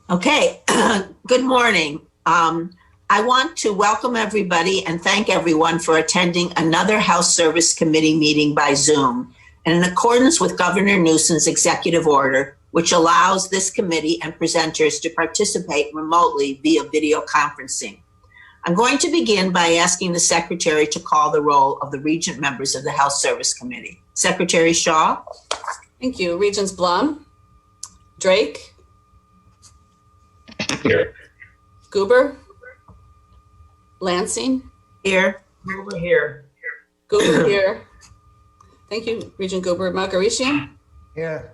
Okay, good morning. I want to welcome everybody and thank everyone for attending another House Service Committee meeting by Zoom. And in accordance with Governor Newsom's executive order, which allows this committee and presenters to participate remotely via video conferencing. I'm going to begin by asking the Secretary to call the roll of the Regent members of the House Service Committee. Secretary Shaw. Thank you. Regents Blum, Drake. Here. Goober. Lansing. Here. Goober here. Goober here. Thank you, Regent Goober. Margarishian. Here.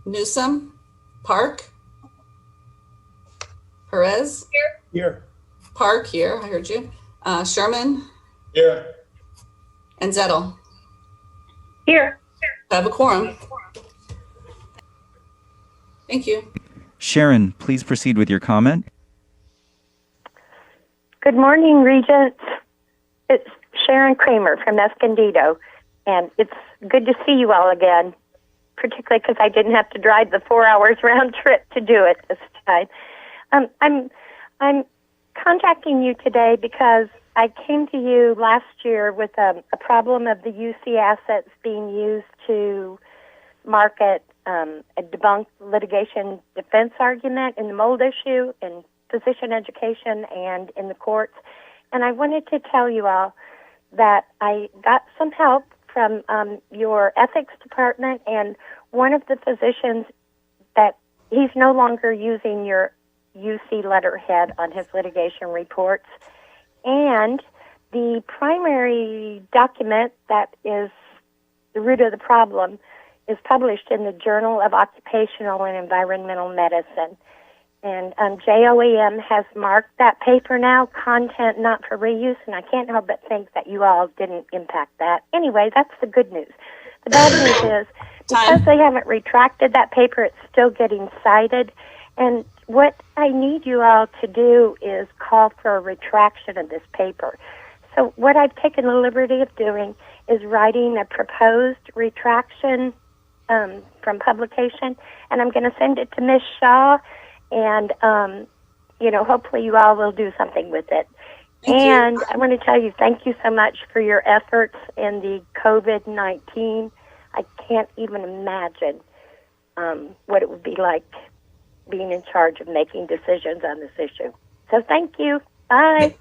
Newsom. Park. Perez. Here. Park here. I heard you. Sherman. Here. And Zettel. Here. I have a quorum. Thank you. Sharon, please proceed with your comment. Good morning, Regents. It's Sharon Kramer from Escondido, and it's good to see you all again, particularly because I didn't have to drive the 4 hours round trip to do it this time. I'm contacting you today because I came to you last year with a problem of the UC assets being used to market a debunked litigation defense argument in the mold issue, in physician education, and in the courts. And I wanted to tell you all that I got some help from your ethics department, and one of the physicians that he's no longer using your UC letterhead on his litigation reports. And the primary document that is the root of the problem is published in the Journal of Occupational and Environmental Medicine. And JOEM has marked that paper now, content not for reuse, and I can't help but think that you all didn't impact that. Anyway, that's the good news. The bad news is, because they haven't retracted that paper, it's still getting cited. And what I need you all to do is call for a retraction of this paper. So what I've taken the liberty of doing is writing a proposed retraction from publication, and I'm going to send it to Ms. Shaw, and, hopefully you all will do something with it. And I want to tell you, thank you so much for your efforts in the COVID-19. I can't even imagine what it would be like being in charge of making decisions on this issue. So thank you. Bye.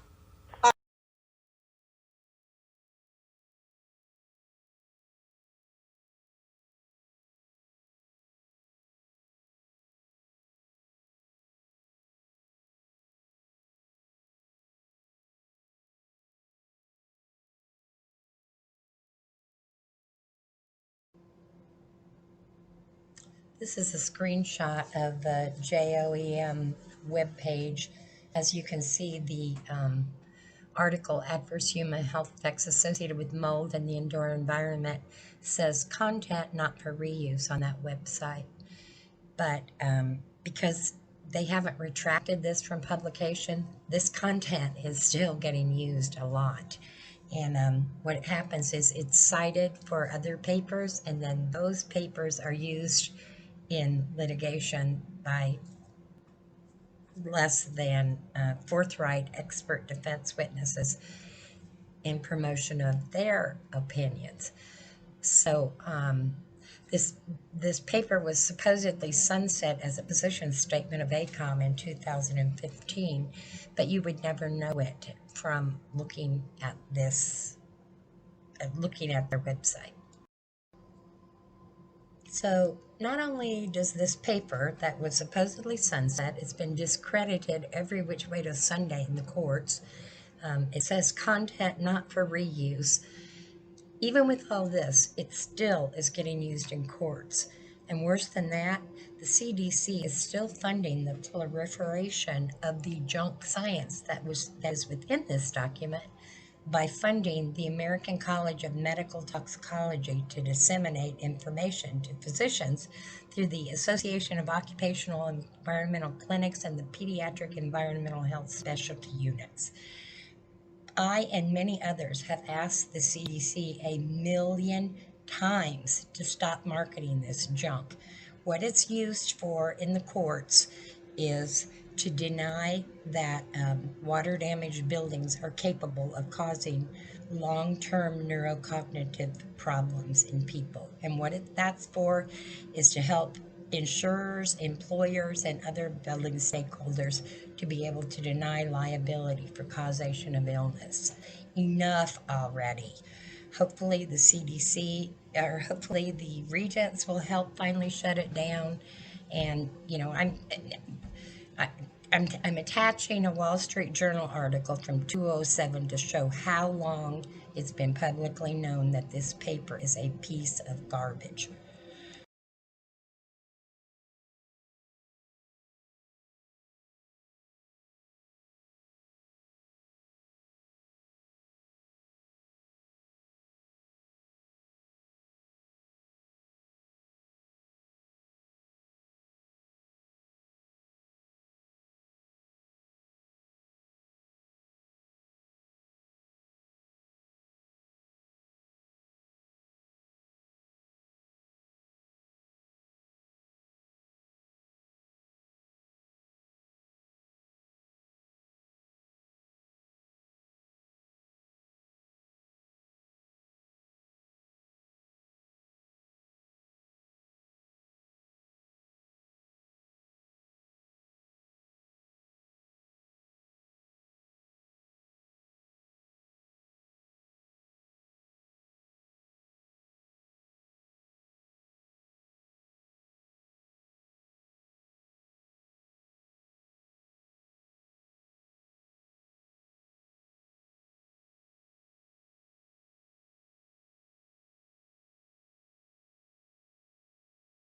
This is a screenshot of the JOEM webpage. As you can see, the article, Adverse Human Health Effects Associated with Mold and the Indoor Environment, says content not for reuse on that website. But because they haven't retracted this from publication, this content is still getting used a lot. And what happens is it's cited for other papers, and then those papers are used in litigation by less than forthright expert defense witnesses in promotion of their opinions. So this paper was supposedly sunset as a position statement of ACOM in 2015, but you would never know it from looking at their website. So not only does this paper that was supposedly sunset, it's been discredited every which way to Sunday in the courts. It says content not for reuse. Even with all this, it still is getting used in courts. And worse than that, the CDC is still funding the proliferation of the junk science that is within this document by funding the American College of Medical Toxicology to disseminate information to physicians through the Association of Occupational and Environmental Clinics and the Pediatric Environmental Health Specialty Units. I and many others have asked the CDC 1,000,000 times to stop marketing this junk. What it's used for in the courts is to deny that water damaged buildings are capable of causing long-term neurocognitive problems in people. And that's for is to help insurers, employers, and other building stakeholders to be able to deny liability for causation of illness. Enough already. Hopefully the CDC or hopefully the regents will help finally shut it down. And I'm attaching a Wall Street Journal article from 2007 to show how long it's been publicly known that this paper is a piece of garbage.